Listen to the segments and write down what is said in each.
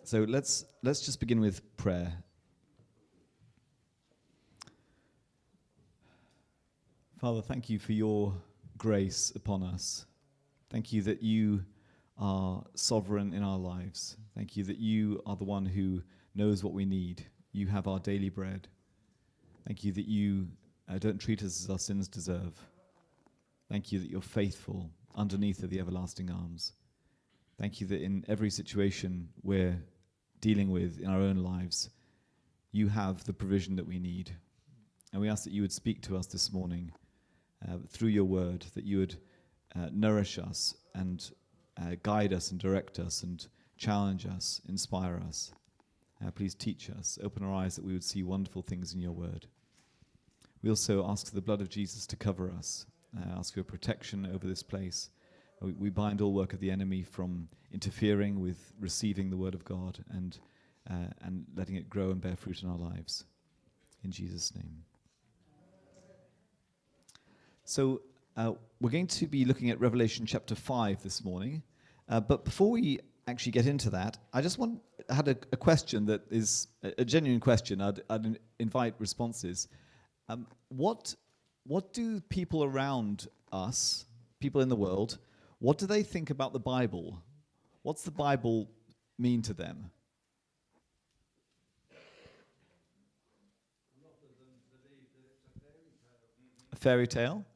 So let's just begin with prayer. Father, thank you for your grace upon us. Thank you that you are sovereign in our lives. Thank you that you are the one who knows what we need. You have our daily bread. Thank you that you don't treat us as our sins deserve. Thank you that you're faithful underneath of the everlasting arms. Thank you that in every situation we're dealing with in our own lives, you have the provision that we need. And we ask that you would speak to us this morning through your word, that you would nourish us and guide us and direct us and challenge us, inspire us. Please teach us, open our eyes that we would see wonderful things in your word. We also ask for the blood of Jesus to cover us, ask for your protection over this place. We bind all work of the enemy from interfering with receiving the word of God and letting it grow and bear fruit in our lives. In Jesus' name. So we're going to be looking at Revelation chapter 5 this morning. But before we actually get into that, I just had a question that is a genuine question. I'd invite responses. What do people around us, people in the world, what do they think about the Bible? What's the Bible mean to them? A fairy tale?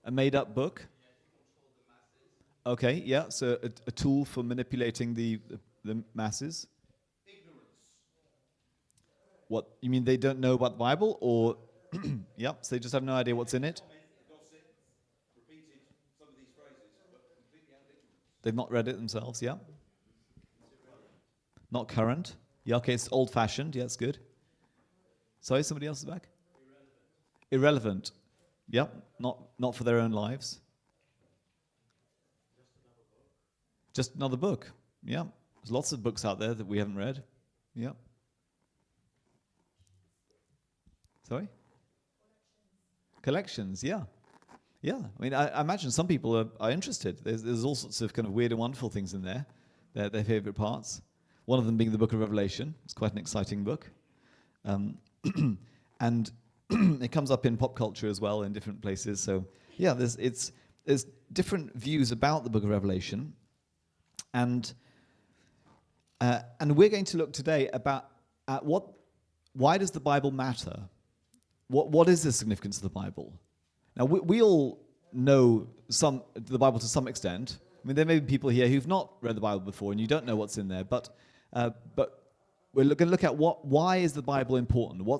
A made-up book? Okay, yeah, so a tool for manipulating the masses? Ignorance. What, you mean they don't know about the Bible, or, yep, so they just have no idea what's in it? Gossip, repeated some of these phrases, but completely out of ignorance. They've not read it themselves, yeah? Not current? Yeah, okay, it's old-fashioned, yeah, that's good. Sorry, somebody else is back? Irrelevant. Yep, not for their own lives. Just another book. Yeah. There's lots of books out there that we haven't read. Yeah. Sorry? Collections, yeah. Yeah. I mean, I imagine some people are interested. There's all sorts of kind of weird and wonderful things in there. Their favorite parts. One of them being the book of Revelation. It's quite an exciting book. And it comes up in pop culture as well in different places. So, yeah, there's different views about the book of Revelation. And we're going to look today at why does the Bible matter? What is the significance of the Bible? Now, we all know the Bible to some extent. I mean, there may be people here who've not read the Bible before, and you don't know what's in there. But we're going to look at why is the Bible important? Why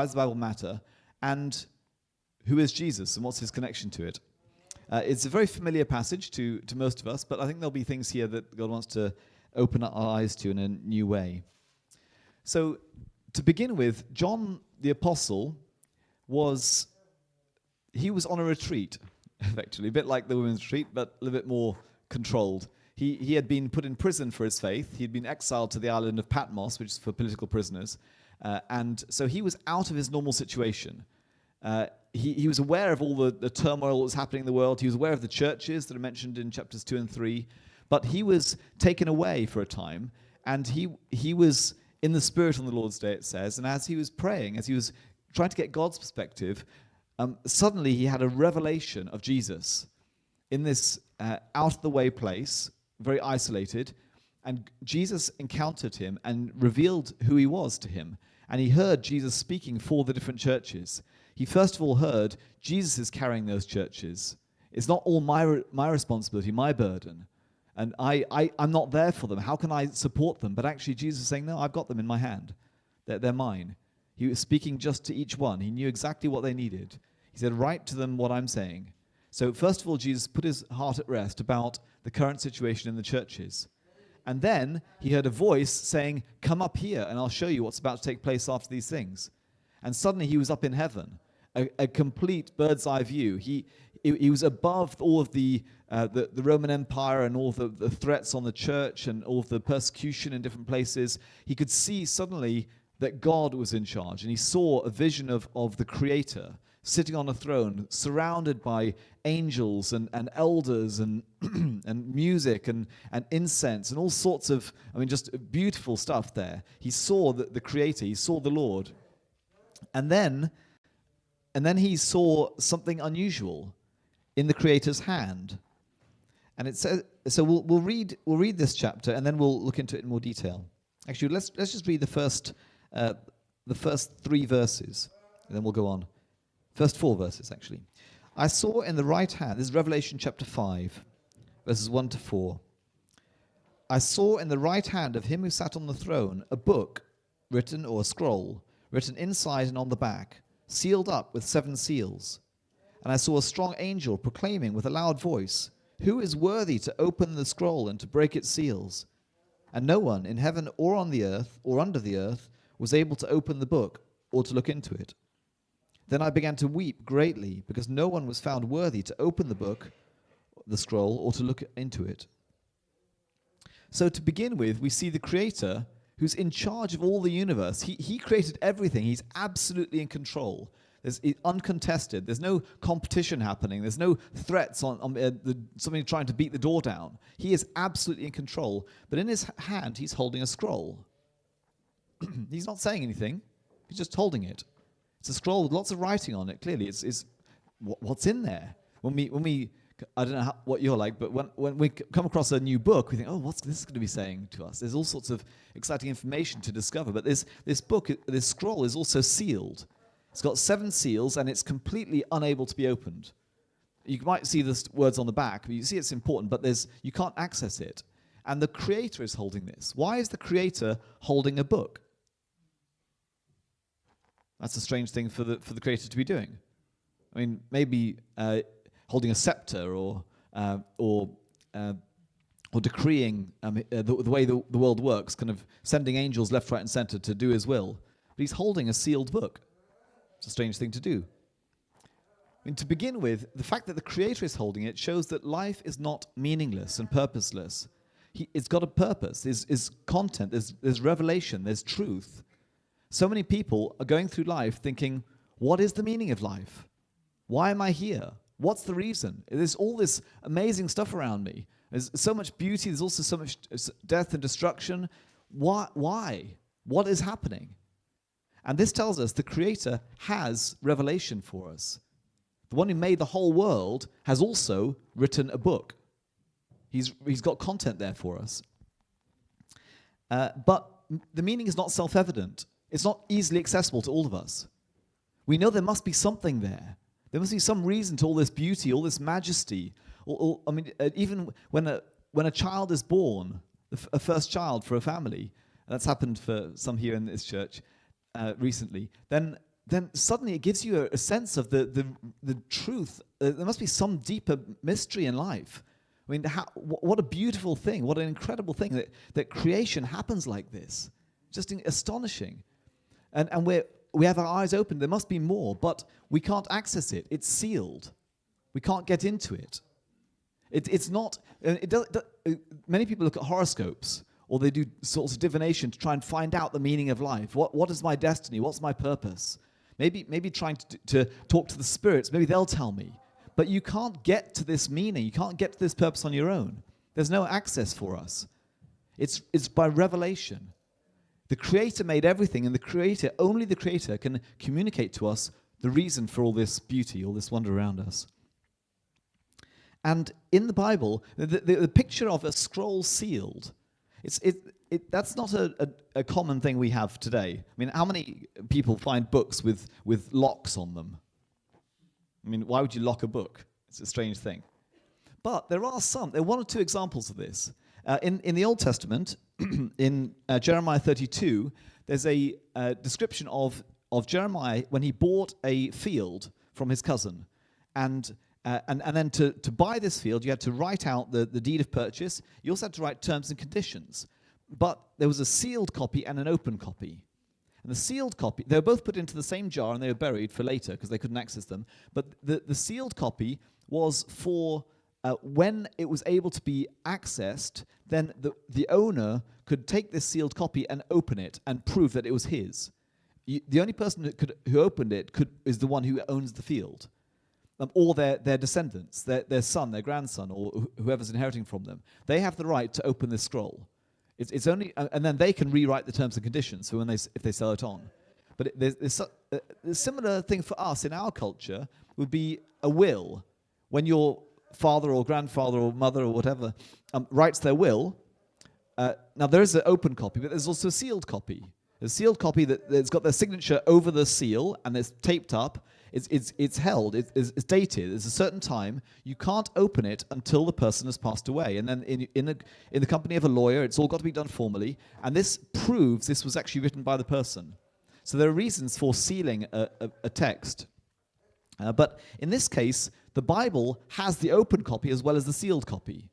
does the Bible matter? And who is Jesus, and what's his connection to it? It's a very familiar passage to most of us, but I think there'll be things here that God wants to open our eyes to in a new way. So, to begin with, John the Apostle was on a retreat, effectively, a bit like the women's retreat, but a little bit more controlled. He had been put in prison for his faith. He'd been exiled to the island of Patmos, which is for political prisoners, and so he was out of his normal situation. He was aware of all the turmoil that was happening in the world. He was aware of the churches that are mentioned in chapters 2 and 3. But he was taken away for a time, and he was in the Spirit on the Lord's Day, it says. And as he was praying, as he was trying to get God's perspective, suddenly he had a revelation of Jesus in this out-of-the-way place, very isolated. And Jesus encountered him and revealed who he was to him. And he heard Jesus speaking for the different churches. He first of all heard, Jesus is carrying those churches. It's not all my responsibility, my burden. And I'm not there for them. How can I support them? But actually Jesus is saying, no, I've got them in my hand. They're mine. He was speaking just to each one. He knew exactly what they needed. He said, write to them what I'm saying. So first of all, Jesus put his heart at rest about the current situation in the churches. And then he heard a voice saying, come up here and I'll show you what's about to take place after these things. And suddenly he was up in heaven. A complete bird's eye view. He was above all of the Roman Empire and all the threats on the church and all of the persecution in different places. He could see suddenly that God was in charge, and he saw a vision of the Creator sitting on a throne, surrounded by angels and elders and and music and incense and all sorts of, just beautiful stuff there. He saw the Creator, he saw the Lord. And then he saw something unusual in the Creator's hand. And it says, so we'll read this chapter and then we'll look into it in more detail. Actually, let's just read the first 3 verses, and then we'll go on. First 4 verses, actually. I saw in the right hand, this is Revelation chapter 5, verses 1 to 4. I saw in the right hand of him who sat on the throne a book written, or a scroll, written inside and on the back, sealed up with 7 seals. And I saw a strong angel proclaiming with a loud voice, "Who is worthy to open the scroll and to break its seals?" And no one in heaven or on the earth or under the earth was able to open the book or to look into it. Then I began to weep greatly, because no one was found worthy to open the book, the scroll, or to look into it. So to begin with, we see the Creator who's in charge of all the universe. He created everything. He's absolutely in control. It's uncontested. There's no competition happening. There's no threats on somebody trying to beat the door down. He is absolutely in control. But in his hand, he's holding a scroll. He's not saying anything. He's just holding it. It's a scroll with lots of writing on it. Clearly, it's what's in there. When we I don't know what you're like, but when we come across a new book, we think, oh, what's this going to be saying to us? There's all sorts of exciting information to discover. But this book, this scroll, is also sealed. It's got 7 seals, and it's completely unable to be opened. You might see the words on the back, but you see it's important, but you can't access it. And the Creator is holding this. Why is the Creator holding a book? That's a strange thing for the Creator to be doing. Maybe holding a scepter or decreeing the way the world works, kind of sending angels left, right, and center to do His will. But He's holding a sealed book. It's a strange thing to do. To begin with, the fact that the Creator is holding it shows that life is not meaningless and purposeless. It's got a purpose. There's content. There's revelation. There's truth. So many people are going through life thinking, what is the meaning of life? Why am I here? What's the reason? There's all this amazing stuff around me. There's so much beauty. There's also so much death and destruction. Why? What is happening? And this tells us the Creator has revelation for us. The one who made the whole world has also written a book. He's got content there for us. But the meaning is not self-evident. It's not easily accessible to all of us. We know there must be something there. There must be some reason to all this beauty, all this majesty. Even when a child is born, a first child for a family, that's happened for some here in this church recently, then suddenly it gives you a sense of the truth. There must be some deeper mystery in life. What a beautiful thing, what an incredible thing that creation happens like this. Just astonishing. And we have our eyes open. There must be more, but we can't access it. It's sealed. We can't get into it. It's not. Many people look at horoscopes, or they do sorts of divination to try and find out the meaning of life. What is my destiny? What's my purpose? Maybe trying to talk to the spirits. Maybe they'll tell me. But you can't get to this meaning. You can't get to this purpose on your own. There's no access for us. It's by revelation. The Creator made everything, and only the Creator can communicate to us the reason for all this beauty, all this wonder around us. And in the Bible, the picture of a scroll sealed, that's not a common thing we have today. How many people find books with locks on them? Why would you lock a book? It's a strange thing. But there are 1 or 2 examples of this. In the Old Testament, in Jeremiah 32, there's a description of Jeremiah when he bought a field from his cousin. And then to buy this field, you had to write out the deed of purchase. You also had to write terms and conditions. But there was a sealed copy and an open copy. And the sealed copy, they were both put into the same jar and they were buried for later because they couldn't access them. But the sealed copy was for when it was able to be accessed, then the owner could take this sealed copy and open it and prove that it was his. the only person who opened it is the one who owns the field, or their descendants, their son, their grandson, or whoever's inheriting from them. They have the right to open this scroll. It's only, and then they can rewrite the terms and conditions. So if they sell it on, but there's a similar thing for us in our culture would be a will. When your father or grandfather or mother or whatever writes their will, now there is an open copy, but there's also a sealed copy. A sealed copy that's got their signature over the seal and it's taped up. It's held. It's dated. There's a certain time. You can't open it until the person has passed away. And then in the company of a lawyer, it's all got to be done formally. And this proves this was actually written by the person. So there are reasons for sealing a text. But in this case, the Bible has the open copy as well as the sealed copy.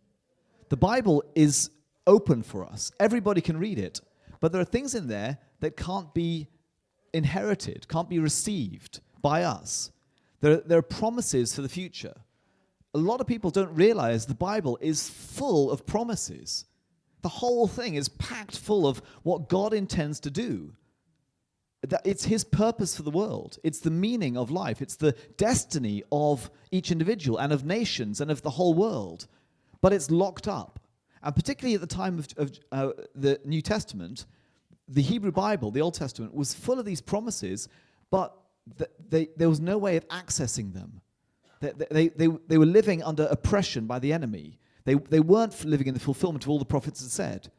The Bible is open for us. Everybody can read it. But there are things in there that can't be inherited, can't be received by us. There are promises for the future. A lot of people don't realize the Bible is full of promises. The whole thing is packed full of what God intends to do. That it's his purpose for the world. It's the meaning of life. It's the destiny of each individual and of nations and of the whole world. But it's locked up. And particularly at the time of the New Testament, the Hebrew Bible, the Old Testament, was full of these promises, but there was no way of accessing them. They were living under oppression by the enemy. They weren't living in the fulfillment of all the prophets had said.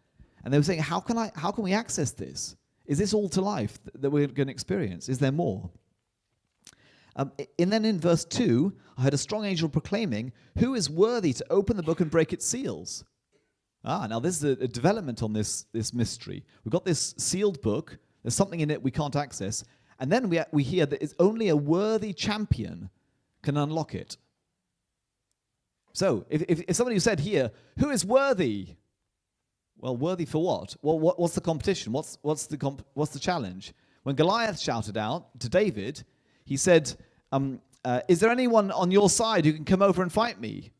And they were saying, how can we access this? Is this all to life that we're going to experience? Is there more? And then in verse 2, I heard a strong angel proclaiming, "Who is worthy to open the book and break its seals?" Now this is a development on this mystery. We've got this sealed book. There's something in it we can't access. And then we hear that it's only a worthy champion can unlock it. So if somebody said here, "Who is worthy?" Well, worthy for what? Well, what's the competition? What's the challenge? When Goliath shouted out to David, he said, "Is there anyone on your side who can come over and fight me?"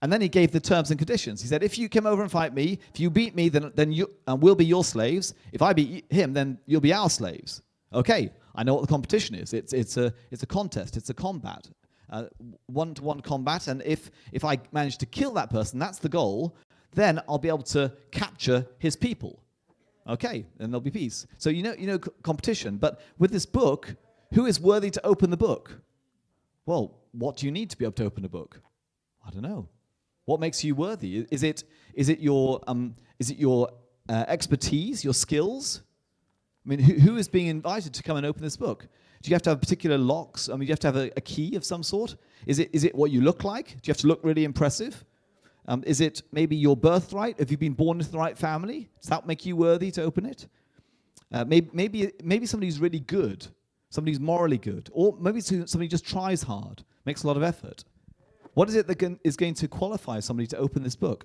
And then he gave the terms and conditions. He said, "If you come over and fight me, if you beat me, then we'll be your slaves. If I beat him, then you'll be our slaves." Okay, I know what the competition is. It's a contest. It's a combat, one-to-one combat. And if I manage to kill that person, that's the goal. Then I'll be able to capture his people. Okay, then there'll be peace. So you know competition. But with this book, who is worthy to open the book? Well, what do you need to be able to open a book? I don't know. What makes you worthy? Is it your expertise, your skills? I mean, who is being invited to come and open this book? Do you have to have particular locks? I mean, do you have to have a key of some sort? Is it what you look like? Do you have to look really impressive? Is it maybe your birthright? Have you been born into the right family? Does that make you worthy to open it? Maybe somebody's really good, somebody's morally good, or maybe somebody just tries hard, makes a lot of effort. What is it that is going to qualify somebody to open this book?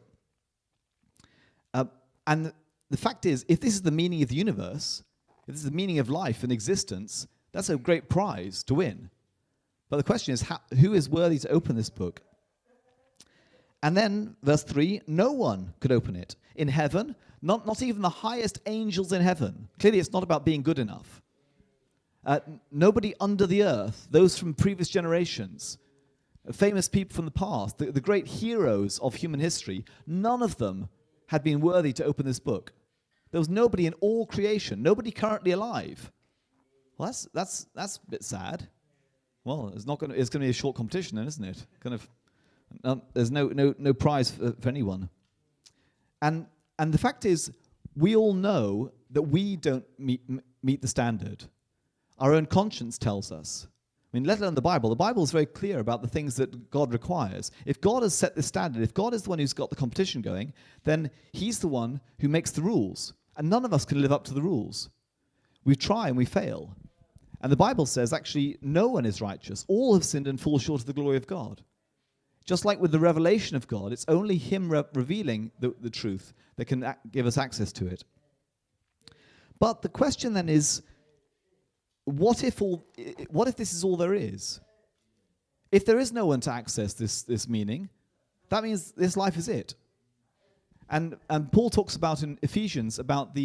And the fact is, if this is the meaning of the universe, if this is the meaning of life and existence, that's a great prize to win. But the question is, who is worthy to open this book? And then, verse 3, no one could open it. In heaven, not even the highest angels in heaven. Clearly, it's not about being good enough. Nobody under the earth, those from previous generations, famous people from the past, the great heroes of human history, none of them had been worthy to open this book. There was nobody in all creation, nobody currently alive. Well, that's a bit sad. Well, it's going to be a short competition then, isn't it? There's no prize for anyone. And the fact is, we all know that we don't meet the standard. Our own conscience tells us. I mean, let alone the Bible. The Bible is very clear about the things that God requires. If God has set the standard, if God is the one who's got the competition going, then he's the one who makes the rules. And none of us can live up to the rules. We try and we fail. And the Bible says, actually, no one is righteous. All have sinned and fall short of the glory of God. Just like with the revelation of God, it's only him revealing the truth that can give us access to it. But the question then is, what if this is all there is? If there is no one to access this meaning, that means this life is it. And Paul talks about in Ephesians about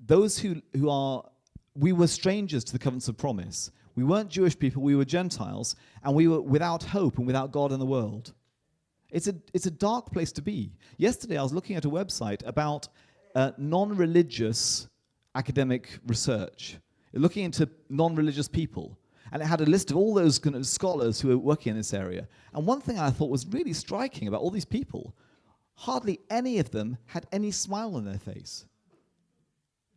those who are we were strangers to the covenants of promise. We weren't Jewish people, we were Gentiles, and we were without hope and without God in the world. It's a dark place to be. Yesterday I was looking at a website about non-religious academic research, looking into non-religious people. And it had a list of all those kind of scholars who are working in this area. And one thing I thought was really striking about all these people, hardly any of them had any smile on their face.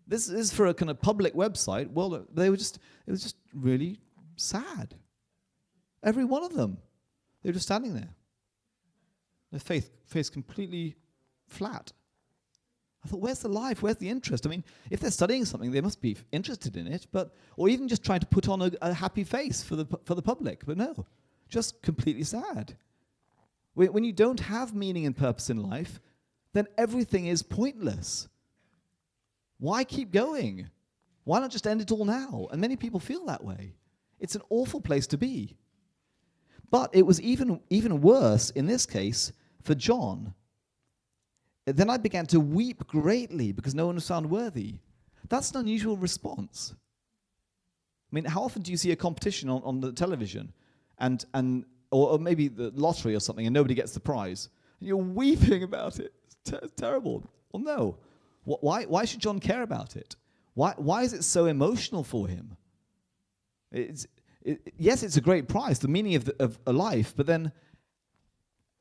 This is for a kind of public website. Well, it was just really sad. Every one of them. They were just standing there. Their face completely flat. I thought, where's the life? Where's the interest? I mean, if they're studying something, they must be interested in it, or even just trying to put on a happy face for the public. But no, just completely sad. When you don't have meaning and purpose in life, then everything is pointless. Why keep going? Why not just end it all now? And many people feel that way. It's an awful place to be. But it was even worse in this case for John. Then I began to weep greatly because no one was found worthy. That's an unusual response. I mean, how often do you see a competition on the television or maybe the lottery or something and nobody gets the prize? And you're weeping about it. It's terrible. Well, no. Why should John care about it? Why is it so emotional for him? Yes, it's a great prize, the meaning of a life, but then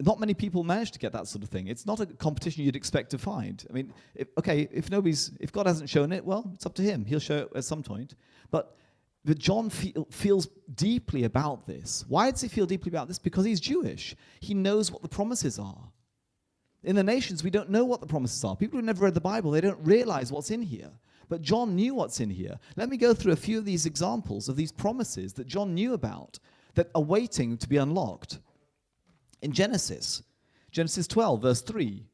not many people manage to get that sort of thing. It's not a competition you'd expect to find. I mean, if God hasn't shown it, well, it's up to him. He'll show it at some point. But John feels deeply about this. Why does he feel deeply about this? Because he's Jewish. He knows what the promises are. In the nations, we don't know what the promises are. People who've never read the Bible, they don't realize what's in here. But John knew what's in here. Let me go through a few of these examples of these promises that John knew about that are waiting to be unlocked. In Genesis 12, verse 3,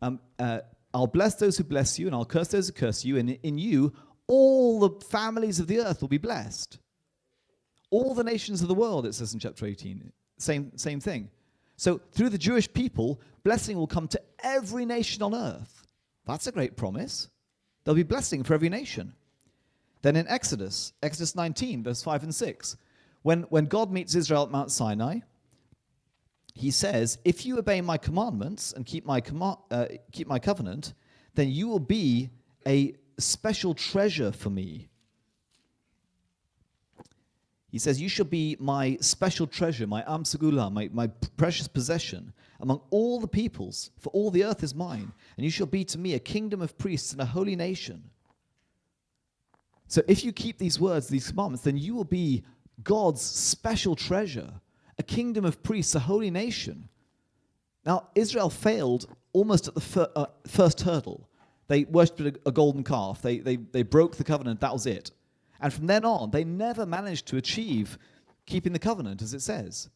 I'll bless those who bless you, and I'll curse those who curse you, and in you all the families of the earth will be blessed. All the nations of the world, it says in chapter 18. Same thing. So through the Jewish people, blessing will come to every nation on earth. That's a great promise. There'll be blessing for every nation. Then in Exodus 19, verse 5 and 6, when God meets Israel at Mount Sinai, he says, if you obey my commandments and keep my covenant, then you will be a special treasure for me. He says, you shall be my special treasure, my am segula, my precious possession among all the peoples, for all the earth is mine, and you shall be to me a kingdom of priests and a holy nation. So if you keep these words, these commandments, then you will be God's special treasure, a kingdom of priests, a holy nation. Now, Israel failed almost at the first hurdle. They worshipped a golden calf. They broke the covenant. That was it. And from then on, they never managed to achieve keeping the covenant, as it says.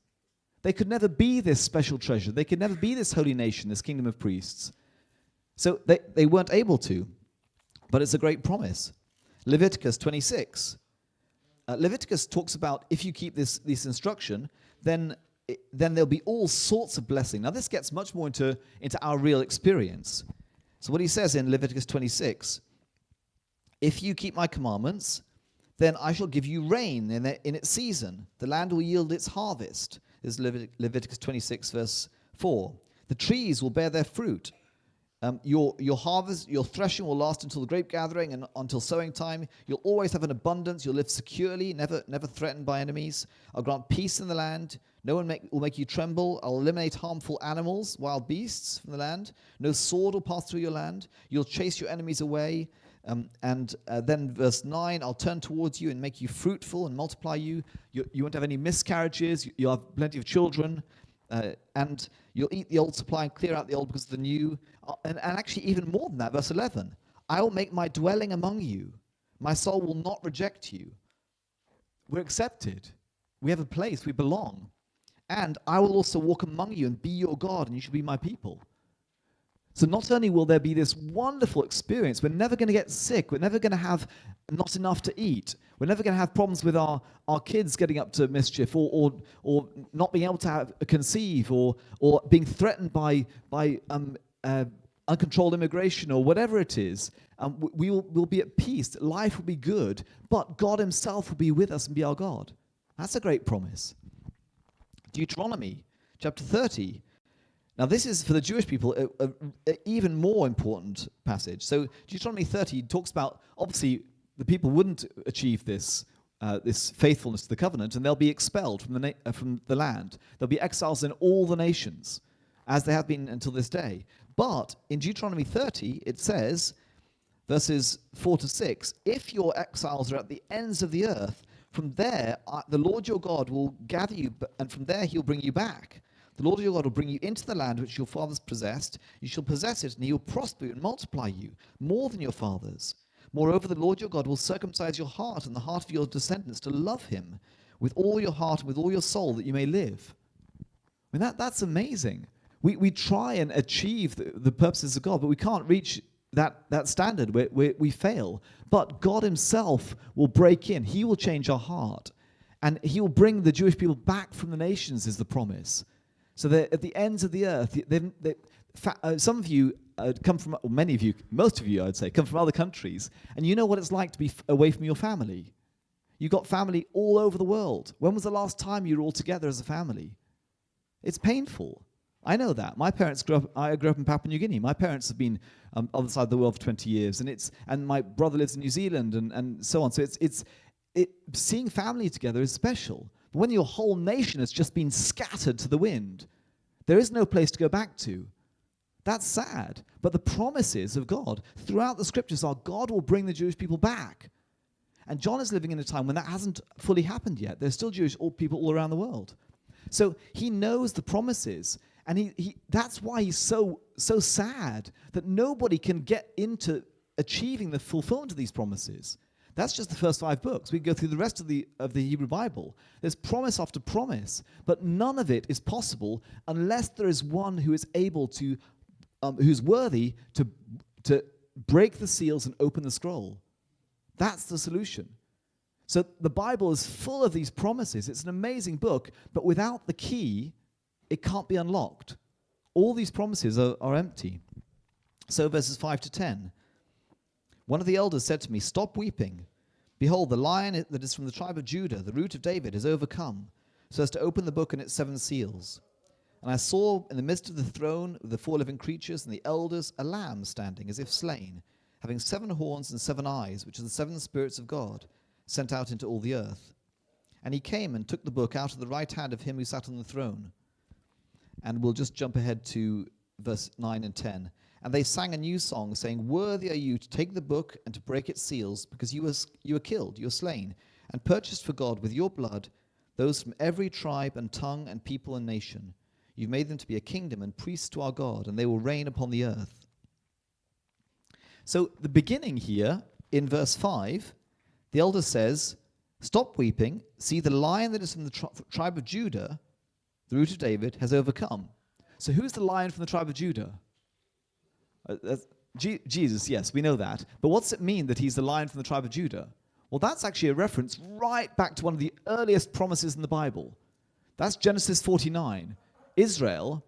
They could never be this special treasure. They could never be this holy nation, this kingdom of priests. So they weren't able to. But it's a great promise. Leviticus 26. Leviticus talks about if you keep this instruction, then there'll be all sorts of blessing. Now this gets much more into our real experience. So what he says in Leviticus 26, if you keep my commandments, then I shall give you rain in its season. The land will yield its harvest. This is Leviticus 26, verse 4. The trees will bear their fruit. Your harvest, your threshing will last until the grape gathering and until sowing time. You'll always have an abundance. You'll live securely, never threatened by enemies. I'll grant peace in the land. No one will make you tremble. I'll eliminate harmful animals, wild beasts from the land. No sword will pass through your land. You'll chase your enemies away. Then verse 9, I'll turn towards you and make you fruitful and multiply you. You won't have any miscarriages. You'll have plenty of children. And you'll eat the old supply and clear out the old because of the new. And actually even more than that, verse 11, I will make my dwelling among you. My soul will not reject you. We're accepted. We have a place. We belong. And I will also walk among you and be your God, and you shall be my people. So not only will there be this wonderful experience, we're never going to get sick, we're never going to have not enough to eat, we're never going to have problems with our kids getting up to mischief or not being able to conceive or being threatened by uncontrolled immigration or whatever it is, we'll be at peace. Life will be good, but God himself will be with us and be our God. That's a great promise. Deuteronomy chapter 30. Now, this is, for the Jewish people, a even more important passage. So Deuteronomy 30 talks about, obviously, the people wouldn't achieve this faithfulness to the covenant, and they'll be expelled from the land. They'll be exiles in all the nations, as they have been until this day. But in Deuteronomy 30, it says, verses 4 to 6, if your exiles are at the ends of the earth, from there the Lord your God will gather you, and from there he'll bring you back. The Lord your God will bring you into the land which your fathers possessed. You shall possess it, and he will prosper you and multiply you more than your fathers. Moreover, the Lord your God will circumcise your heart and the heart of your descendants to love him with all your heart and with all your soul, that you may live. I mean, that's amazing. We try and achieve the purposes of God, but we can't reach that standard where we fail. But God himself will break in. He will change our heart. And he will bring the Jewish people back from the nations, is the promise. So that at the ends of the earth, some of you come from, or many of you, most of you, I'd say, come from other countries, and you know what it's like to be away from your family. You've got family all over the world. When was the last time you were all together as a family? It's painful. I know that. My parents I grew up in Papua New Guinea. My parents have been on the other side of the world for 20 years, and my brother lives in New Zealand, and so on. So seeing family together is special. But when your whole nation has just been scattered to the wind, there is no place to go back to. That's sad. But the promises of God throughout the scriptures are God will bring the Jewish people back. And John is living in a time when that hasn't fully happened yet. There's still Jewish people all around the world. So he knows the promises, and that's why he's so sad that nobody can get into achieving the fulfillment of these promises. That's just the first 5 books. We go through the rest of the Hebrew Bible. There's promise after promise, but none of it is possible unless there is one who is able to, who's worthy to break the seals and open the scroll. That's the solution. So the Bible is full of these promises. It's an amazing book, but without the key, it can't be unlocked. All these promises are empty. So verses 5 to 10. One of the elders said to me, "Stop weeping. Behold, the lion that is from the tribe of Judah, the root of David, has overcome, so as to open the book and its 7 seals. And I saw in the midst of the throne, with the 4 living creatures and the elders, a lamb standing as if slain, having 7 horns and 7 eyes, which are the 7 spirits of God, sent out into all the earth. And he came and took the book out of the right hand of him who sat on the throne." And we'll just jump ahead to verse 9 and 10. And they sang a new song, saying, "Worthy are you to take the book and to break its seals, because you were killed, you were slain, and purchased for God with your blood those from every tribe and tongue and people and nation. You've made them to be a kingdom and priests to our God, and they will reign upon the earth." So the beginning here, in verse 5, the elder says, "Stop weeping. See, the lion that is from the tribe of Judah, the root of David, has overcome." So who's the lion from the tribe of Judah? Jesus, yes, we know that. But what's it mean that he's the lion from the tribe of Judah? Well, that's actually a reference right back to one of the earliest promises in the Bible. That's Genesis 49. Israel,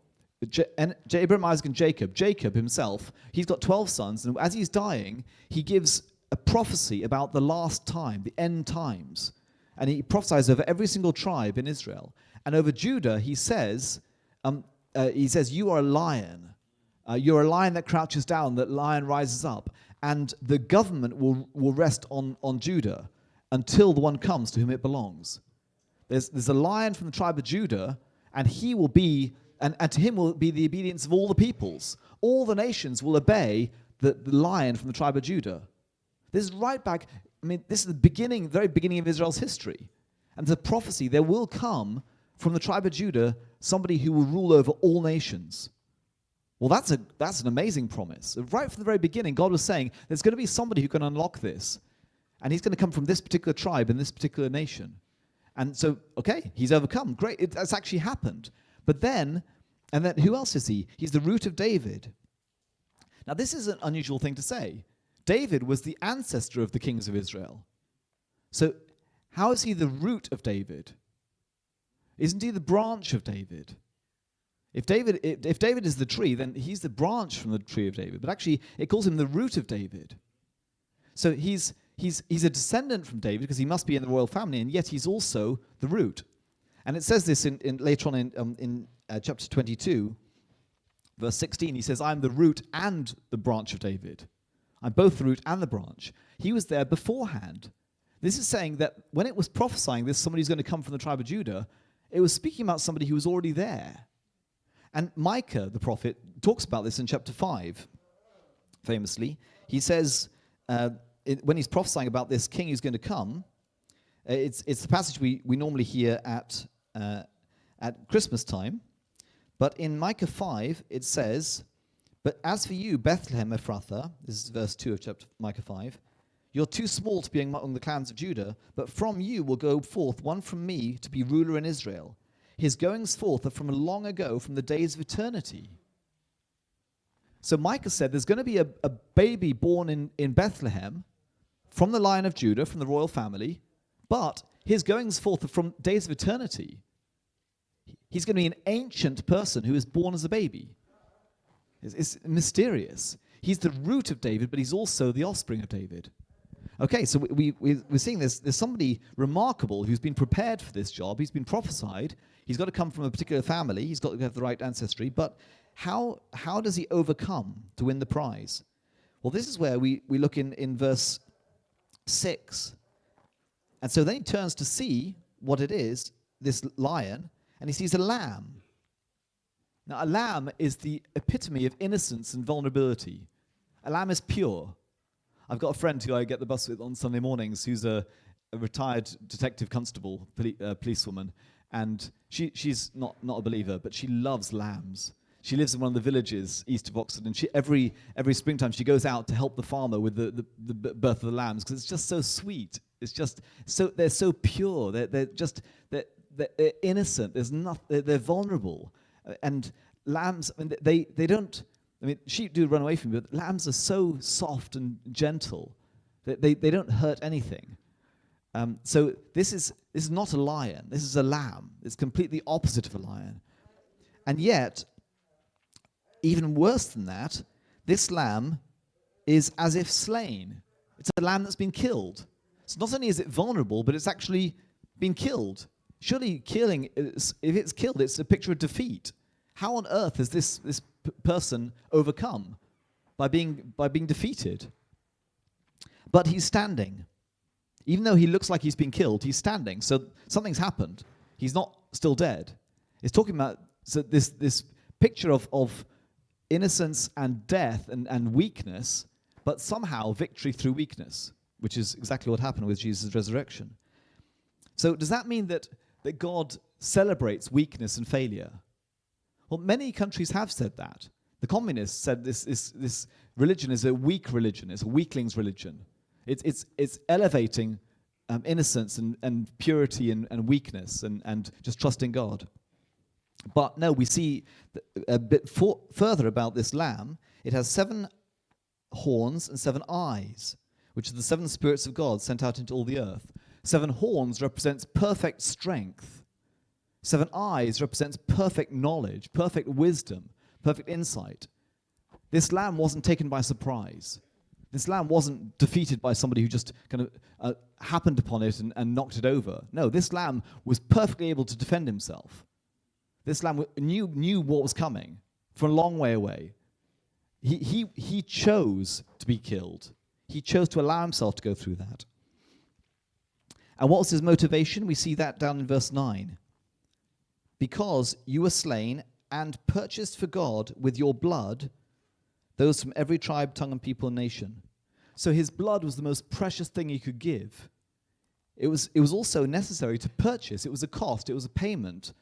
Abraham, Isaac, and Jacob. Jacob himself, he's got 12 sons, and as he's dying, he gives a prophecy about the last time, the end times. And he prophesies over every single tribe in Israel. And over Judah, he says, "You are a lion. You're a lion that crouches down, that lion rises up. And the government will rest on Judah until the one comes to whom it belongs." There's a lion from the tribe of Judah, and he will be, and to him will be the obedience of all the peoples. All the nations will obey the lion from the tribe of Judah. This is right back, this is the beginning, very beginning of Israel's history. And the prophecy, there will come from the tribe of Judah somebody who will rule over all nations. Well, that's an amazing promise. Right from the very beginning, God was saying, there's going to be somebody who can unlock this. And he's going to come from this particular tribe in this particular nation. And so, okay, he's overcome. Great, that's actually happened. But then who else is he? He's the root of David. Now, this is an unusual thing to say. David was the ancestor of the kings of Israel. So, how is he the root of David? Isn't he the branch of David? If David is the tree, then he's the branch from the tree of David. But actually, it calls him the root of David. So he's a descendant from David because he must be in the royal family, and yet he's also the root. And it says this in later on in chapter 22, verse 16. He says, "I'm the root and the branch of David." I'm both the root and the branch. He was there beforehand. This is saying that when it was prophesying this, somebody who's going to come from the tribe of Judah, it was speaking about somebody who was already there. And Micah, the prophet, talks about this in chapter 5, famously. He says, when he's prophesying about this king who's going to come, it's the passage we normally hear at Christmas time. But in Micah 5, it says, "But as for you, Bethlehem Ephrathah," this is verse 2 of chapter Micah 5, "you're too small to be among the clans of Judah, but from you will go forth one from me to be ruler in Israel. His goings forth are from long ago, from the days of eternity." So Micah said there's going to be a baby born in Bethlehem from the line of Judah, from the royal family, but his goings forth are from days of eternity. He's going to be an ancient person who is born as a baby. It's mysterious. He's the root of David, but he's also the offspring of David. Okay, so we're seeing this. There's somebody remarkable who's been prepared for this job. He's been prophesied. He's got to come from a particular family. He's got to have the right ancestry. But how does he overcome to win the prize? Well, this is where we look in verse 6. And so then he turns to see what it is, this lion, and he sees a lamb. Now, a lamb is the epitome of innocence and vulnerability. A lamb is pure. I've got a friend who I get the bus with on Sunday mornings who's a retired detective constable, policewoman, and she's not a believer, but she loves lambs. She lives in one of the villages east of Oxford, and every springtime she goes out to help the farmer with the birth of the lambs because it's just so sweet. It's just so they're so pure. They're innocent. They're vulnerable, and lambs. I mean, they don't. I mean, sheep do run away from you, but lambs are so soft and gentle that they don't hurt anything. So this is not a lion. This is a lamb. It's completely opposite of a lion, and yet, even worse than that, this lamb is as if slain. It's a lamb that's been killed. So not only is it vulnerable, but it's actually been killed. Surely killing, if it's killed, it's a picture of defeat. How on earth is this person overcome? By being defeated. But he's standing. Even though he looks like he's been killed, he's standing. So something's happened. He's not still dead. It's talking about this picture of innocence and death and weakness, but somehow victory through weakness, which is exactly what happened with Jesus' resurrection. So does that mean that God celebrates weakness and failure? Well, many countries have said that. The communists said this religion is a weak religion. It's a weakling's religion. It's elevating innocence and purity and weakness and just trusting God. But no, we see a bit further about this lamb. It has 7 horns and 7 eyes, which are the 7 spirits of God sent out into all the earth. 7 horns represents perfect strength. 7 eyes represents perfect knowledge, perfect wisdom, perfect insight. This lamb wasn't taken by surprise. This lamb wasn't defeated by somebody who just kind of happened upon it and knocked it over. No, this lamb was perfectly able to defend himself. This lamb knew what was coming from a long way away. He chose to be killed. He chose to allow himself to go through that. And what was his motivation? We see that down in verse 9. "Because you were slain and purchased for God with your blood those from every tribe, tongue, and people and nation." So his blood was the most precious thing he could give. It was also necessary to purchase. It was a cost. It was a payment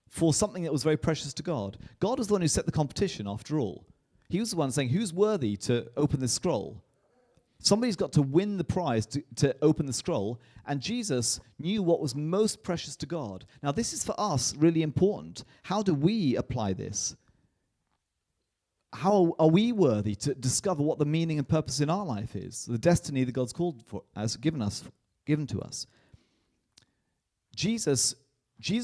for something that was very precious to God. God was the one who set the competition, after all. He was the one saying, who's worthy to open this scroll? Somebody's got to win the prize to open the scroll, and Jesus knew what was most precious to God. Now, this is for us really important. How do we apply this? How are we worthy to discover what the meaning and purpose in our life is, the destiny that God's called for, has given to us? Jesus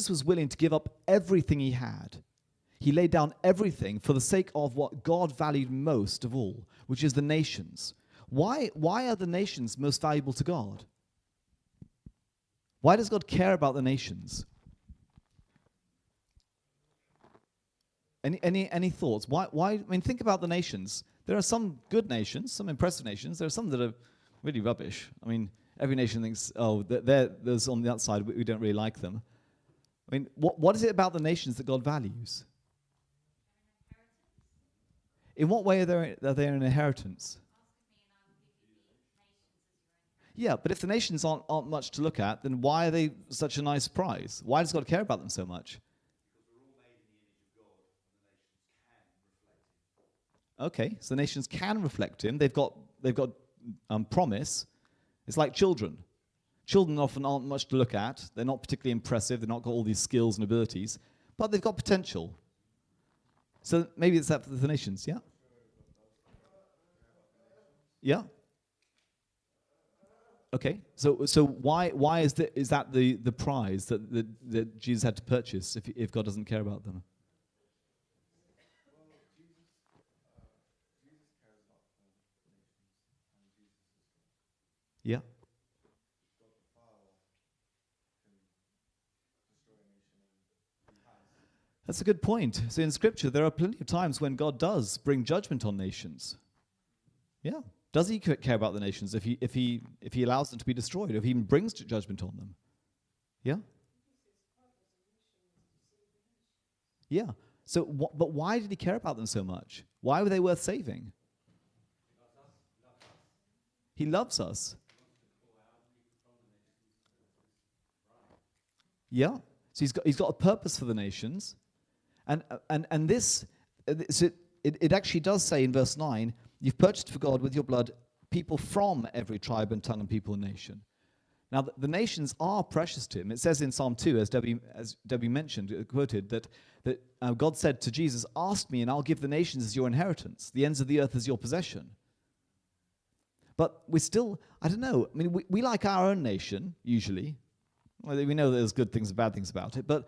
was willing to give up everything he had. he laid down everything for the sake of what God valued most of all, which is the nations. Why are the nations most valuable to God? Why does God care about the nations? Any thoughts? Why? I mean, think about the nations. There are some good nations, some impressive nations. There are some that are really rubbish. I mean, every nation thinks, oh, there's on the outside, we don't really like them. I mean, what is it about the nations that God values? In what way are they an inheritance? Yeah, but if the nations aren't much to look at, then why are they such a nice prize? Why does God care about them so much? Okay, so nations can reflect Him. They've got promise. It's like children. Children often aren't much to look at. They're not particularly impressive. They've not got all these skills and abilities, but they've got potential. So maybe it's that for the nations. Yeah. Yeah. Okay. So why is that the prize that Jesus had to purchase if God doesn't care about them? Yeah. That's a good point. So in Scripture, there are plenty of times when God does bring judgment on nations. Yeah. Does He care about the nations if He allows them to be destroyed, if He even brings judgment on them? Yeah. Yeah. So, but why did He care about them so much? Why were they worth saving? He loves us. Yeah. So He's got a purpose for the nations. And this, it actually does say in verse 9, you've purchased for God with your blood people from every tribe and tongue and people and nation. Now, the nations are precious to Him. It says in Psalm 2, as Debbie mentioned, quoted, that God said to Jesus, ask me and I'll give the nations as your inheritance, the ends of the earth as your possession. But we still, I don't know, I mean, we like our own nation, usually. Well, we know there's good things and bad things about it, but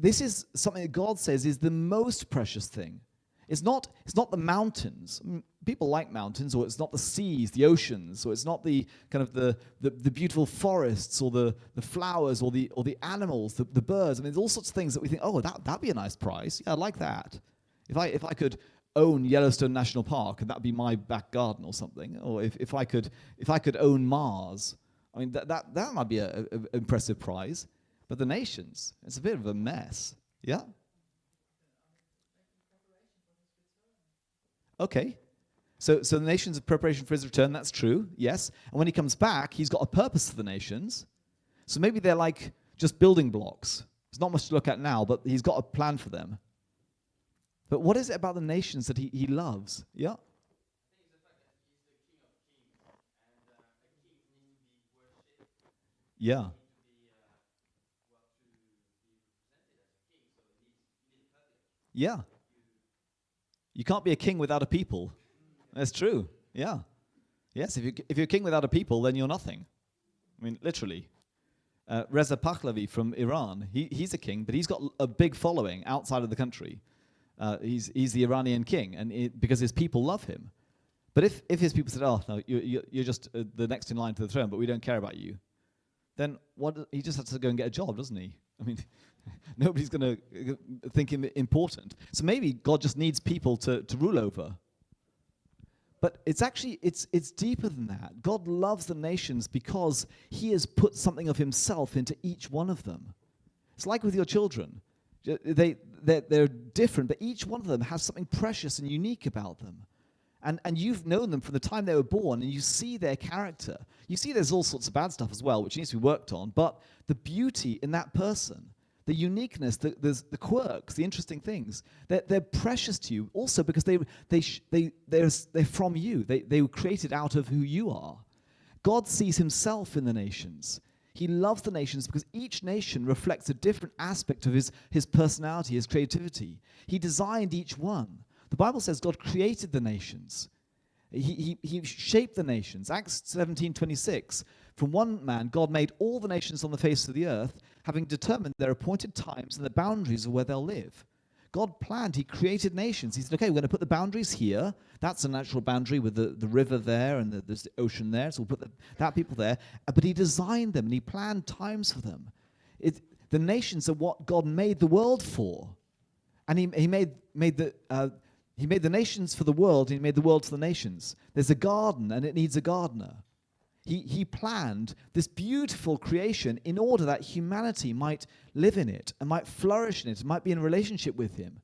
this is something that God says is the most precious thing. It's not the mountains. I mean, people like mountains, or it's not the seas, the oceans, or it's not the kind of the beautiful forests, or the flowers, or the animals, the birds. I mean, there's all sorts of things that we think, oh, that'd be a nice prize. Yeah, I'd like that. If I could own Yellowstone National Park, and that'd be my back garden or something, or if I could own Mars, I mean that might be an impressive prize. But the nations, it's a bit of a mess. Yeah? Okay. So the nations are preparation for His return, that's true, yes. And when He comes back, He's got a purpose for the nations. So maybe they're like just building blocks. There's not much to look at now, but He's got a plan for them. But what is it about the nations that He loves? Yeah? Yeah. Yeah. You can't be a king without a people. That's true. Yeah. Yes, if you're a king without a people, then you're nothing. I mean, literally. Reza Pahlavi from Iran, he's a king, but he's got a big following outside of the country. He's the Iranian king, and because his people love him. But if his people said, oh, no, you're just the next in line to the throne, but we don't care about you, then he just has to go and get a job, doesn't he? I mean, nobody's going to think him important. So maybe God just needs people to rule over. But it's actually, it's deeper than that. God loves the nations because He has put something of Himself into each one of them. It's like with your children. They're different, but each one of them has something precious and unique about them. And you've known them from the time they were born, and you see their character. You see there's all sorts of bad stuff as well, which needs to be worked on, but the beauty in that person, the uniqueness, the quirks, the interesting things, they're precious to you also because they're from you. They were created out of who you are. God sees Himself in the nations. He loves the nations because each nation reflects a different aspect of his personality, His creativity. He designed each one. The Bible says God created the nations. He shaped the nations. Acts 17:26. From one man, God made all the nations on the face of the earth, having determined their appointed times and the boundaries of where they'll live. God planned. He created nations. He said, okay, we're going to put the boundaries here. That's a natural boundary with the river there and there's the ocean there. So we'll put that people there. But he designed them and he planned times for them. The nations are what God made the world for. And he made the nations for the world, and he made the world for the nations. There's a garden, and it needs a gardener. He planned this beautiful creation in order that humanity might live in it and might flourish in it and might be in a relationship with him.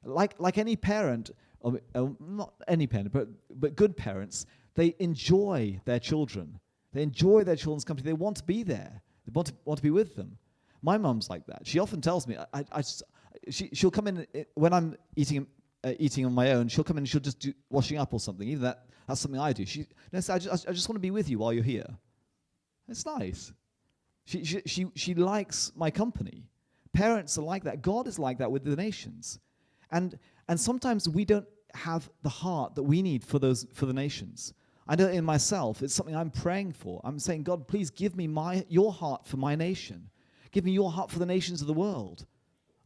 Like any parent, or not any parent, but good parents, they enjoy their children. They enjoy their children's company. They want to be there. They want to be with them. My mum's like that. She often tells me, she'll come in when I'm eating on my own. She'll come in and she'll just do washing up or something. Even that's something I do. I just want to be with you while you're here. It's nice. She likes my company. Parents are like that. God is like that with the nations, and sometimes we don't have the heart that we need for the nations. I know in myself, it's something I'm praying for. I'm saying, God, please give me your heart for my nation. Give me your heart for the nations of the world.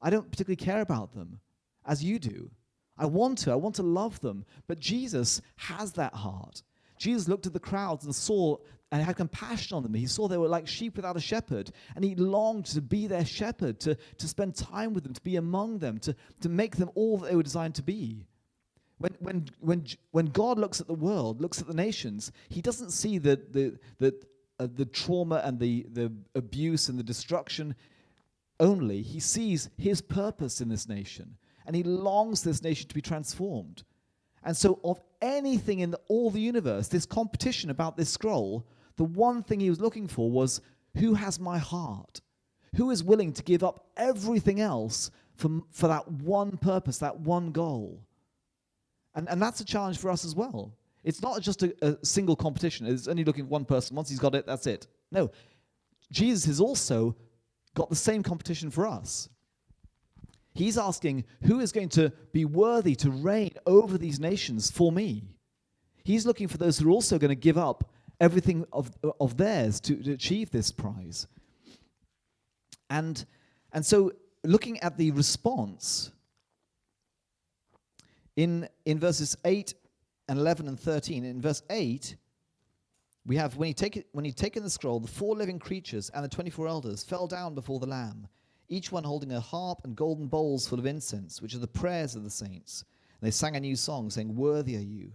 I don't particularly care about them as you do. I want to love them. But Jesus has that heart. Jesus looked at the crowds and saw and had compassion on them. He saw they were like sheep without a shepherd. And he longed to be their shepherd, to spend time with them, to be among them, to make them all that they were designed to be. When God looks at the world, looks at the nations, he doesn't see the trauma and the abuse and the destruction only. He sees his purpose in this nation, and he longs this nation to be transformed. And so of anything in all the universe, this competition about this scroll, the one thing he was looking for was, who has my heart? Who is willing to give up everything else for that one purpose, that one goal? And that's a challenge for us as well. It's not just a single competition. It's only looking for one person. Once he's got it, that's it. No. Jesus has also got the same competition for us. He's asking, who is going to be worthy to reign over these nations for me? He's looking for those who are also going to give up everything of theirs to achieve this prize. And so looking at the response in verses 8 and 11 and 13, in verse 8, we have, when he'd taken the scroll, the 4 living creatures and the 24 elders fell down before the Lamb, each one holding a harp and golden bowls full of incense, which are the prayers of the saints. And they sang a new song, saying, "Worthy are you."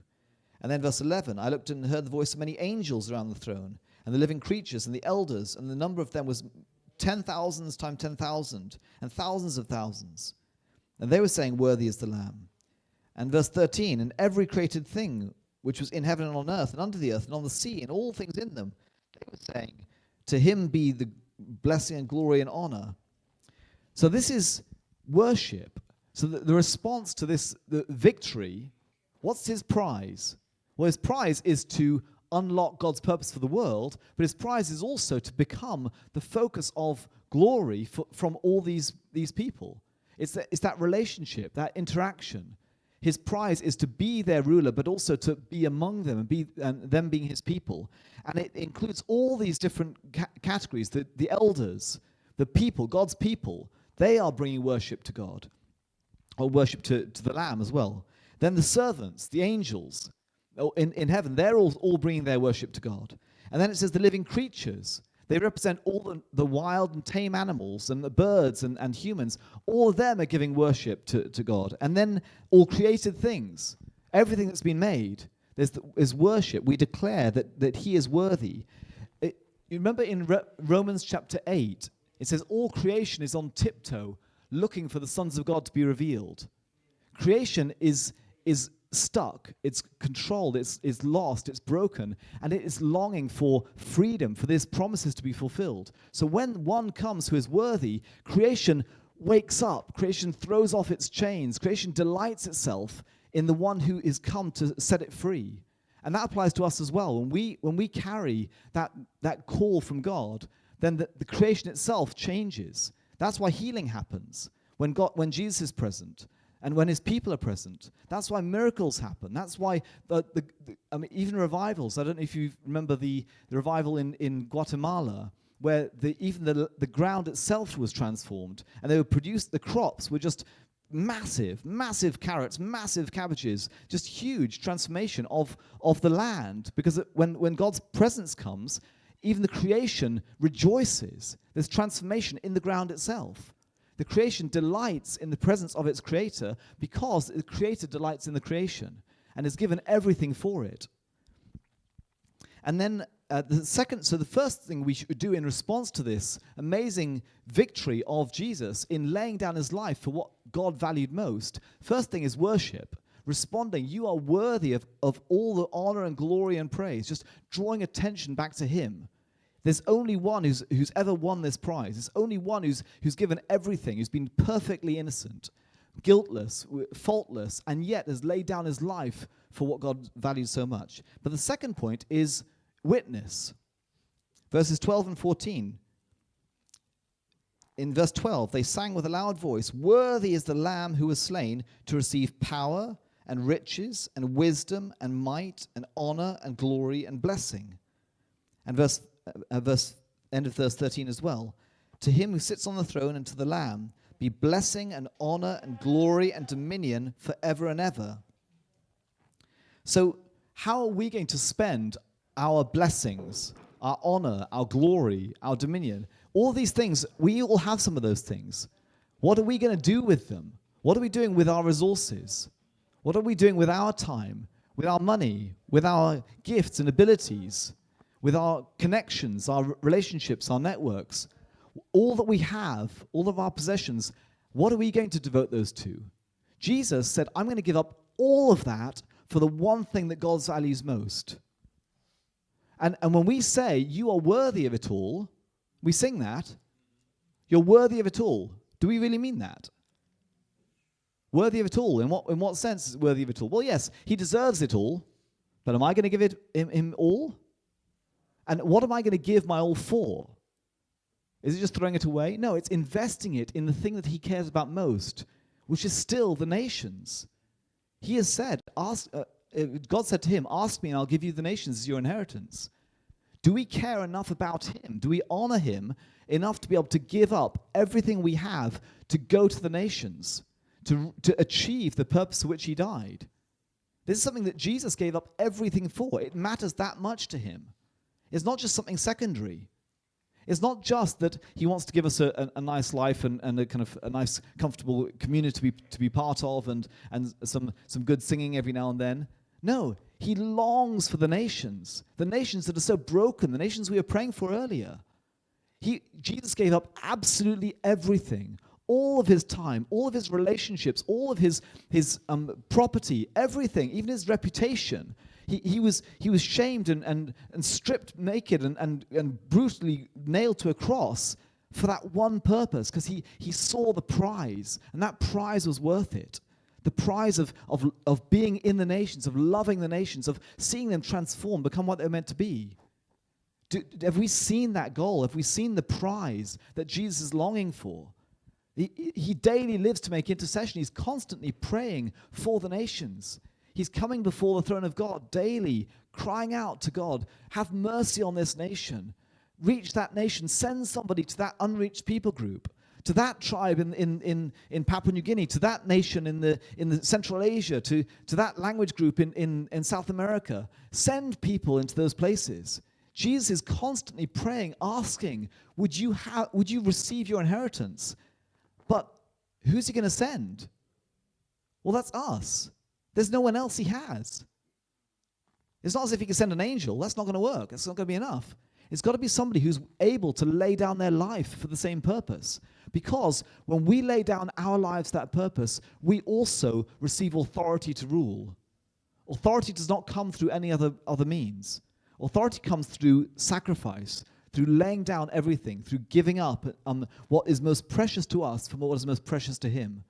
And then verse 11, I looked and heard the voice of many angels around the throne, and the living creatures and the elders, and the number of them was 10,000s times 10,000, and thousands of thousands. And they were saying, "Worthy is the Lamb." And verse 13, and every created thing which was in heaven and on earth and under the earth and on the sea and all things in them, they were saying, "To him be the blessing and glory and honor." So this is worship. So the response to this, the victory, what's his prize? Well, his prize is to unlock God's purpose for the world, but his prize is also to become the focus of glory from all these people. It's that relationship, that interaction. His prize is to be their ruler, but also to be among them and them being his people. And it includes all these different categories. The elders, the people, God's people, they are bringing worship to God, or worship to the Lamb as well. Then the servants, the angels in heaven, they're all bringing their worship to God. And then it says the living creatures. They represent all the wild and tame animals and the birds and humans. All of them are giving worship to God. And then all created things, everything that's been made, is worship. We declare that he is worthy. You remember in Romans chapter 8, it says all creation is on tiptoe looking for the sons of God to be revealed. Creation is stuck, it's controlled, it's lost, it's broken, and it is longing for freedom, for these promises to be fulfilled. So when one comes who is worthy, creation wakes up, creation throws off its chains, creation delights itself in the one who is come to set it free. And that applies to us as well. When we carry that call from God, then the creation itself changes. That's why healing happens when Jesus is present. And when his people are present, that's why miracles happen. That's why even revivals. I don't know if you remember the revival in Guatemala, where even the ground itself was transformed, and they were produced. The crops were just massive carrots, massive cabbages, just huge transformation of the land. Because when God's presence comes, even the creation rejoices. There's transformation in the ground itself. The creation delights in the presence of its creator because the creator delights in the creation and has given everything for it. And then the first thing we should do in response to this amazing victory of Jesus in laying down his life for what God valued most, first thing is worship. Responding, you are worthy of all the honor and glory and praise, just drawing attention back to him. There's only one who's ever won this prize. There's only one who's given everything, who's been perfectly innocent, guiltless, faultless, and yet has laid down his life for what God values so much. But the second point is witness. Verses 12 and 14. In verse 12, they sang with a loud voice, "Worthy is the Lamb who was slain to receive power and riches and wisdom and might and honor and glory and blessing." And end of verse 13 as well. "To him who sits on the throne and to the Lamb be blessing and honor and glory and dominion forever and ever." So how are we going to spend our blessings, our honor, our glory, our dominion? All these things, we all have some of those things. What are we going to do with them? What are we doing with our resources? What are we doing with our time, with our money, with our gifts and abilities, with our connections, our relationships, our networks? All that we have, all of our possessions, what are we going to devote those to? Jesus said, I'm going to give up all of that for the one thing that God values most. And when we say, you are worthy of it all, we sing that. You're worthy of it all. Do we really mean that? Worthy of it all. In what sense is it worthy of it all? Well, yes, he deserves it all. But am I going to give him all? And what am I going to give my all for? Is it just throwing it away? No, it's investing it in the thing that he cares about most, which is still the nations. He has said, God said to him, ask me and I'll give you the nations as your inheritance. Do we care enough about him? Do we honor him enough to be able to give up everything we have to go to the nations, to achieve the purpose for which he died? This is something that Jesus gave up everything for. It matters that much to him. It's not just something secondary. It's not just that he wants to give us a nice life and a kind of a nice, comfortable community to be part of and some good singing every now and then. No, he longs for the nations that are so broken, the nations we were praying for earlier. Jesus gave up absolutely everything, all of his time, all of his relationships, all of his property, everything, even his reputation. He was shamed and stripped naked and brutally nailed to a cross for that one purpose, because he saw the prize, and that prize was worth it. The prize of being in the nations, of loving the nations, of seeing them transform, become what they're meant to be. Have we seen that goal? Have we seen the prize that Jesus is longing for? He daily lives to make intercession. He's constantly praying for the nations. He's coming before the throne of God daily, crying out to God, have mercy on this nation. Reach that nation. Send somebody to that unreached people group, to that tribe in Papua New Guinea, to that nation in the Central Asia, to that language group in South America. Send people into those places. Jesus is constantly praying, asking, would you receive your inheritance? But who's he going to send? Well, that's us. There's no one else he has. It's not as if he can send an angel. That's not going to work. That's not going to be enough. It's got to be somebody who's able to lay down their life for the same purpose. Because when we lay down our lives for that purpose, we also receive authority to rule. Authority does not come through any other means. Authority comes through sacrifice, through laying down everything, through giving up what is most precious to us from what is most precious to him.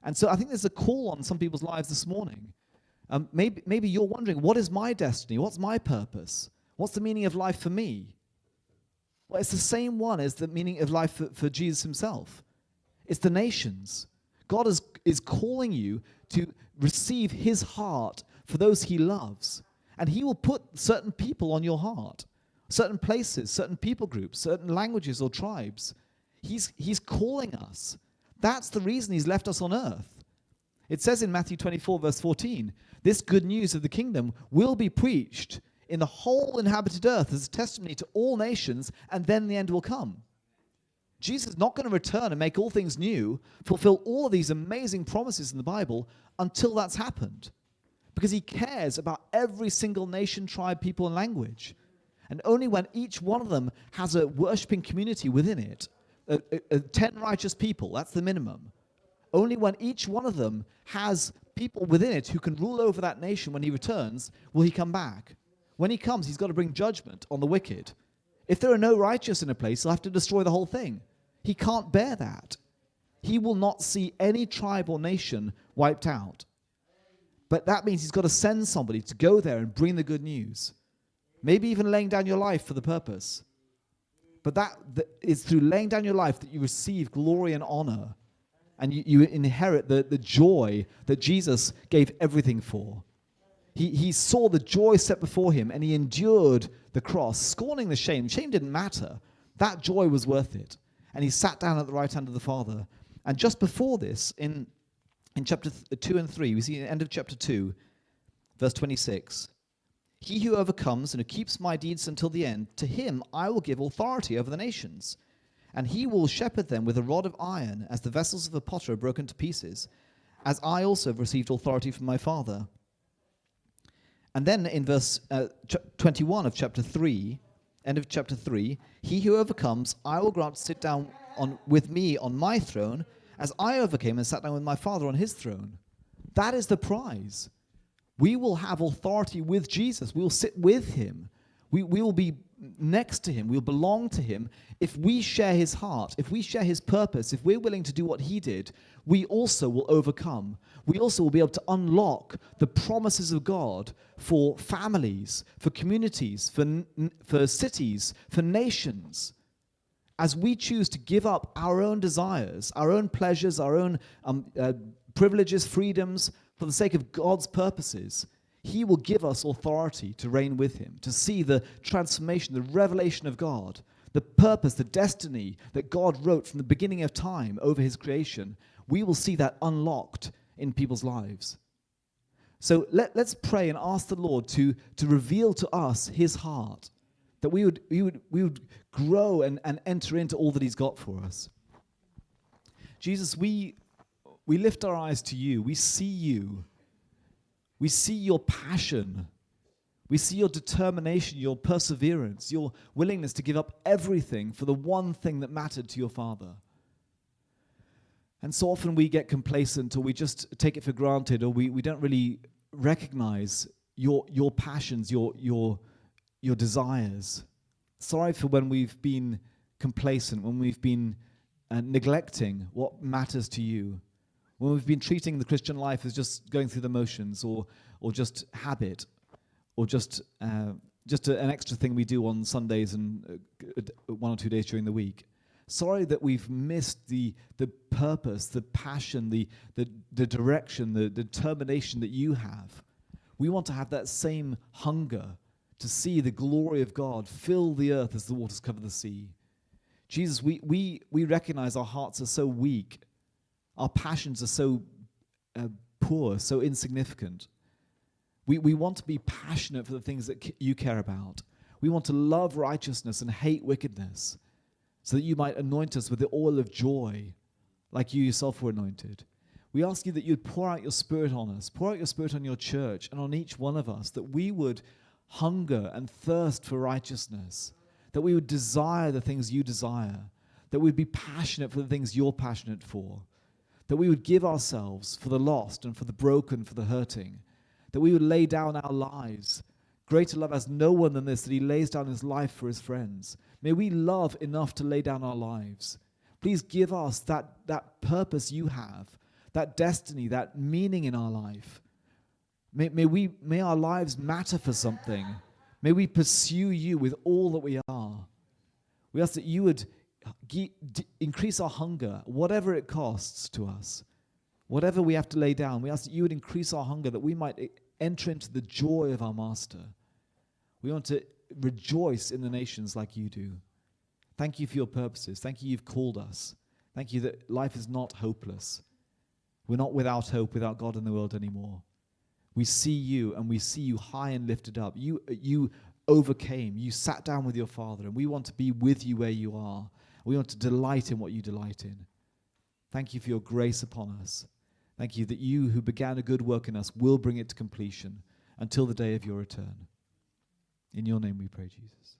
And so I think there's a call on some people's lives this morning. Maybe you're wondering, what is my destiny? What's my purpose? What's the meaning of life for me? Well, it's the same one as the meaning of life for Jesus himself. It's the nations. God is calling you to receive his heart for those he loves. And he will put certain people on your heart, certain places, certain people groups, certain languages or tribes. He's calling us. That's the reason he's left us on earth. It says in Matthew 24, verse 14, this good news of the kingdom will be preached in the whole inhabited earth as a testimony to all nations, and then the end will come. Jesus is not going to return and make all things new, fulfill all of these amazing promises in the Bible until that's happened. Because he cares about every single nation, tribe, people, and language. And only when each one of them has a worshipping community within it, 10 righteous people, that's the minimum. Only when each one of them has people within it who can rule over that nation when he returns, will he come back. When he comes, he's got to bring judgment on the wicked. If there are no righteous in a place, he'll have to destroy the whole thing. He can't bear that. He will not see any tribe or nation wiped out. But that means he's got to send somebody to go there and bring the good news. Maybe even laying down your life for the purpose. But that is through laying down your life that you receive glory and honor. And you inherit the joy that Jesus gave everything for. He saw the joy set before him, and he endured the cross, scorning the shame. Shame didn't matter. That joy was worth it. And he sat down at the right hand of the Father. And just before this, in chapter 2 and 3, we see at the end of chapter 2, verse 26, he who overcomes and who keeps my deeds until the end, to him I will give authority over the nations. And he will shepherd them with a rod of iron, as the vessels of a potter are broken to pieces, as I also have received authority from my Father. And then in verse 21 of chapter 3, end of chapter 3, he who overcomes, I will grant to sit down with me on my throne, as I overcame and sat down with my Father on his throne. That is the prize. We will have authority with Jesus. We will sit with him. We will be next to him. We'll belong to him. If we share his heart, if we share his purpose, if we're willing to do what he did, we also will overcome. We also will be able to unlock the promises of God for families, for communities, for cities, for nations. As we choose to give up our own desires, our own pleasures, our own privileges, freedoms, for the sake of God's purposes, he will give us authority to reign with him, to see the transformation, the revelation of God, the purpose, the destiny that God wrote from the beginning of time over his creation. We will see that unlocked in people's lives. So let's pray and ask the Lord to reveal to us his heart, that we would grow and enter into all that he's got for us. Jesus, we lift our eyes to you. We see you. We see your passion. We see your determination, your perseverance, your willingness to give up everything for the one thing that mattered to your Father. And so often we get complacent, or we just take it for granted, or we don't really recognize your passions, your desires. Sorry for when we've been complacent, when we've been neglecting what matters to you. When we've been treating the Christian life as just going through the motions, or just habit, or just an extra thing we do on Sundays and 1 or 2 days during the week. Sorry that we've missed the purpose, the passion, the direction, the determination that you have. We want to have that same hunger to see the glory of God fill the earth as the waters cover the sea. Jesus, we recognize our hearts are so weak. Our passions are so poor, so insignificant. We want to be passionate for the things that you care about. We want to love righteousness and hate wickedness, so that you might anoint us with the oil of joy, like you yourself were anointed. We ask you that you'd pour out your Spirit on us, pour out your Spirit on your church and on each one of us, that we would hunger and thirst for righteousness, that we would desire the things you desire, that we'd be passionate for the things you're passionate for, that we would give ourselves for the lost and for the broken, for the hurting, that we would lay down our lives. Greater love has no one than this, that he lays down his life for his friends. May we love enough to lay down our lives. Please give us that purpose you have, that destiny, that meaning in our life. May our lives matter for something. May we pursue you with all that we are. We ask that you would increase our hunger, whatever it costs to us, whatever we have to lay down. We ask that you would increase our hunger, that we might enter into the joy of our Master. We want to rejoice in the nations like you do. Thank you for your purposes. Thank you you've called us. Thank you that life is not hopeless. We're not without hope, without God in the world anymore. We see you, and we see you high and lifted up. You overcame. You sat down with your Father, and we want to be with you where you are. We want to delight in what you delight in. Thank you for your grace upon us. Thank you that you who began a good work in us will bring it to completion until the day of your return. In your name we pray, Jesus.